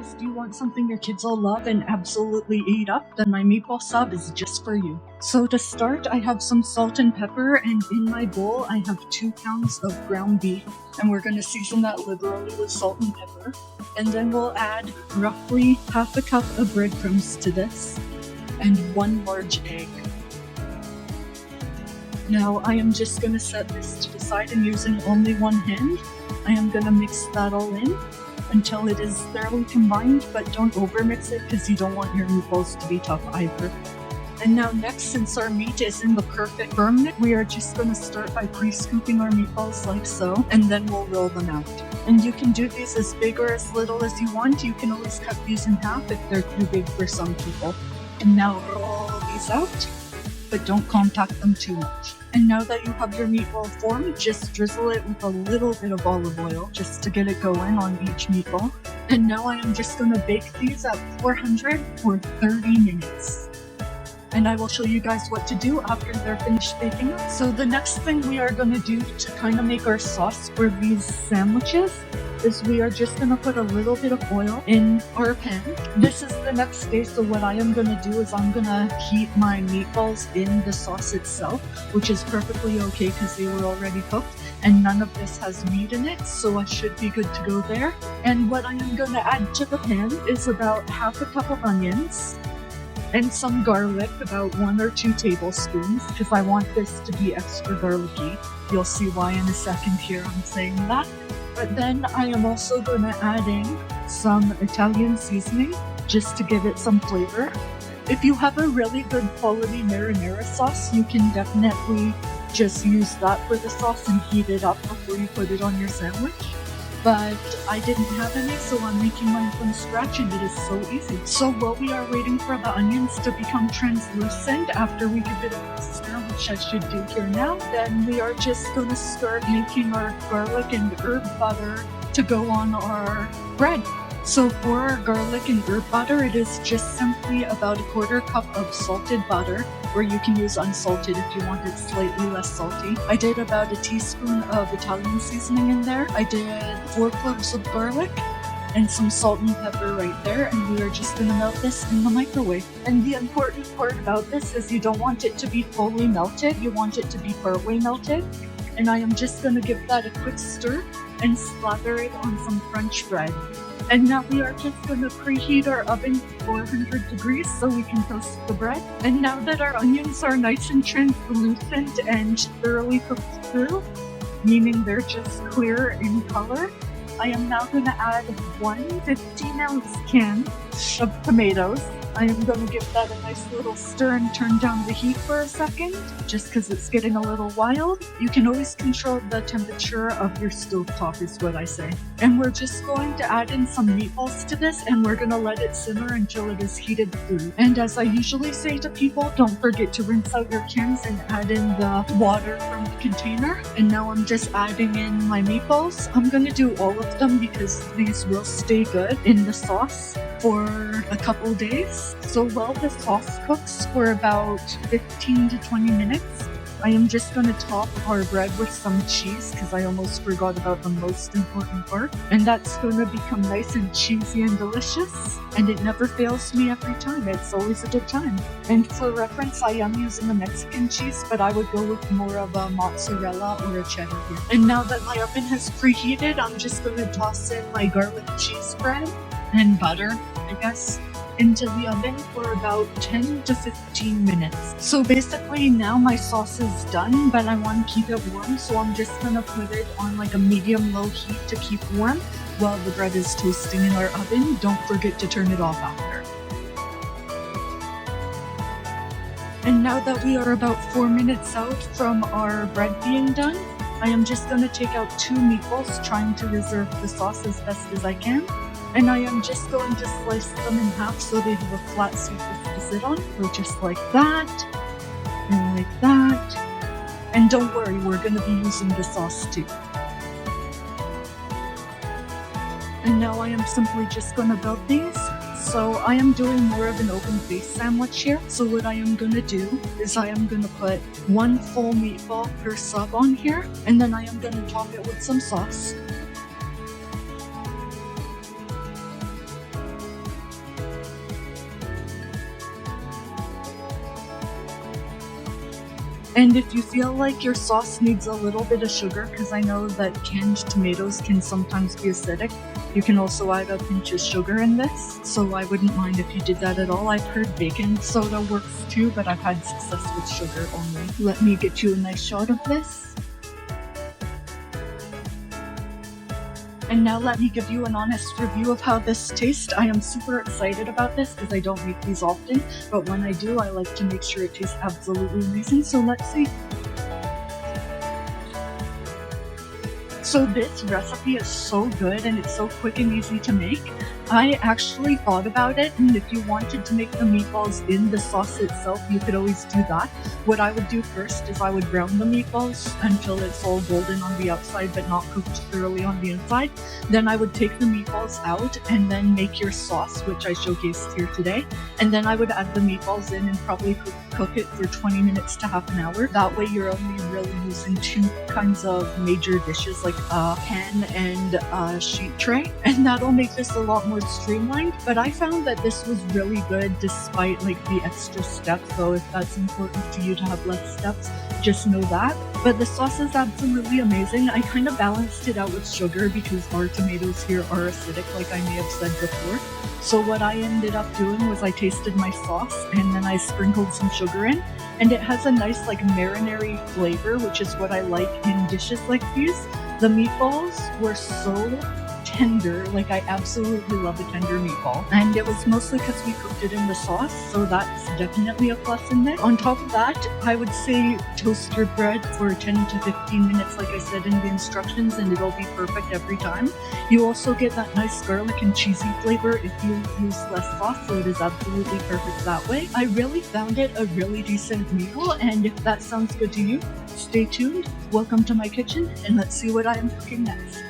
guys, do you want something your kids will love and absolutely eat up? Then my meatball sub is just for you. So to start, I have some salt and pepper, and in my bowl I have 2 pounds of ground beef, and we're going to season that liberally with salt and pepper. And then we'll add roughly half a cup of breadcrumbs to this, and 1 large egg. Now I am just going to set this to the side, and using only one hand, I am going to mix that all in until it is thoroughly combined, but don't overmix it because you don't want your meatballs to be tough either. And now next, since our meat is in the perfect firmness, we are just going to start by pre-scooping our meatballs like so, and then we'll roll them out. And you can do these as big or as little as you want. You can always cut these in half if they're too big for some people. And now roll these out, but don't compact them too much. And now that you have your meatball formed, just drizzle it with a little bit of olive oil just to get it going on each meatball. And now I am just going to bake these at 400 for 30 minutes. And I will show you guys what to do after they're finished baking. So the next thing we are going to do to kind of make our sauce for these sandwiches is we are just going to put a little bit of oil in our pan. This is the next day, so what I am going to do is I'm going to heat my meatballs in the sauce itself, which is perfectly okay because they were already cooked, and none of this has meat in it, so I should be good to go there. And what I am going to add to the pan is about half a cup of onions, and some garlic, about 1 or 2 tablespoons, because I want this to be extra garlicky. You'll see why in a second here I'm saying that. But then I am also going to add in some Italian seasoning, just to give it some flavor. If you have a really good quality marinara sauce, you can definitely just use that for the sauce and heat it up before you put it on your sandwich. But I didn't have any, so I'm making mine from scratch, and it is so easy. So while we are waiting for the onions to become translucent after we give it a stir, which I should do here now, then we are just going to start making our garlic and herb butter to go on our bread. So for our garlic and herb butter, it is just simply about 1/4 cup of salted butter, or you can use unsalted if you want it slightly less salty. I did about a teaspoon of Italian seasoning in there. I did 4 cloves of garlic and some salt and pepper right there, and we are just going to melt this in the microwave. And the important part about this is you don't want it to be fully melted, you want it to be partway melted. And I am just going to give that a quick stir and slather it on some French bread. And now we are just going to preheat our oven to 400 degrees so we can toast the bread. And now that our onions are nice and translucent and thoroughly cooked through, meaning they're just clear in color, I am now going to add 1 15-ounce can of tomatoes. I am going to give that a nice little stir and turn down the heat for a second, just because it's getting a little wild. You can always control the temperature of your stovetop is what I say. And we're just going to add in some meatballs to this, and we're going to let it simmer until it is heated through. And as I usually say to people, don't forget to rinse out your cans and add in the water from the container. And now I'm just adding in my meatballs. I'm going to do all of them because these will stay good in the sauce for a couple days. So while the sauce cooks for about 15 to 20 minutes, I am just going to top our bread with some cheese because I almost forgot about the most important part. And that's going to become nice and cheesy and delicious. And it never fails me every time. It's always a good time. And for reference, I am using a Mexican cheese, but I would go with more of a mozzarella or a cheddar here. And now that my oven has preheated, I'm just going to toss in my garlic cheese bread and butter, I guess, into the oven for about 10 to 15 minutes. So basically now my sauce is done, but I want to keep it warm, so I'm just going to put it on like a medium-low heat to keep warm while the bread is toasting in our oven. Don't forget to turn it off after. And now that we are about 4 minutes out from our bread being done, I am just going to take out 2 meatballs, trying to reserve the sauce as best as I can. And I am just going to slice them in half so they have a flat surface to sit on. So just like that, and like that. And don't worry, we're going to be using the sauce too. And now I am simply just going to belt these. So I am doing more of an open face sandwich here. So what I am going to do is I am going to put 1 full meatball per sub on here. And then I am going to top it with some sauce. And if you feel like your sauce needs a little bit of sugar, because I know that canned tomatoes can sometimes be acidic, you can also add a pinch of sugar in this, so I wouldn't mind if you did that at all. I've heard baking soda works too, but I've had success with sugar only. Let me get you a nice shot of this. And now let me give you an honest review of how this tastes. I am super excited about this because I don't make these often, but when I do, I like to make sure it tastes absolutely amazing. So let's see. So this recipe is so good and it's so quick and easy to make. I actually thought about it, and if you wanted to make the meatballs in the sauce itself, you could always do that. What I would do first is I would brown the meatballs until it's all golden on the outside but not cooked thoroughly on the inside. Then I would take the meatballs out and then make your sauce, which I showcased here today. And then I would add the meatballs in and probably cook it for 20 minutes to half an hour. That way you're only really using two kinds of major dishes, like a pan and a sheet tray. And that'll make this a lot more streamlined. But I found that this was really good despite like the extra steps. So if that's important to you to have less steps, just know that. But the sauce is absolutely amazing. I kind of balanced it out with sugar because our tomatoes here are acidic, like I may have said before. So what I ended up doing was I tasted my sauce and then I sprinkled some sugar in, and it has a nice like marinary flavor, which is what I like in dishes like these. The meatballs were so tender, like I absolutely love a tender meatball, and it was mostly because we cooked it in the sauce, so that's definitely a plus in there. On top of that, I would say toast your bread for 10 to 15 minutes like I said in the instructions, and it'll be perfect every time. You also get that nice garlic and cheesy flavor if you use less sauce, so it is absolutely perfect that way. I really found it a really decent meal, and if that sounds good to you, stay tuned. Welcome to my kitchen, and let's see what I am cooking next.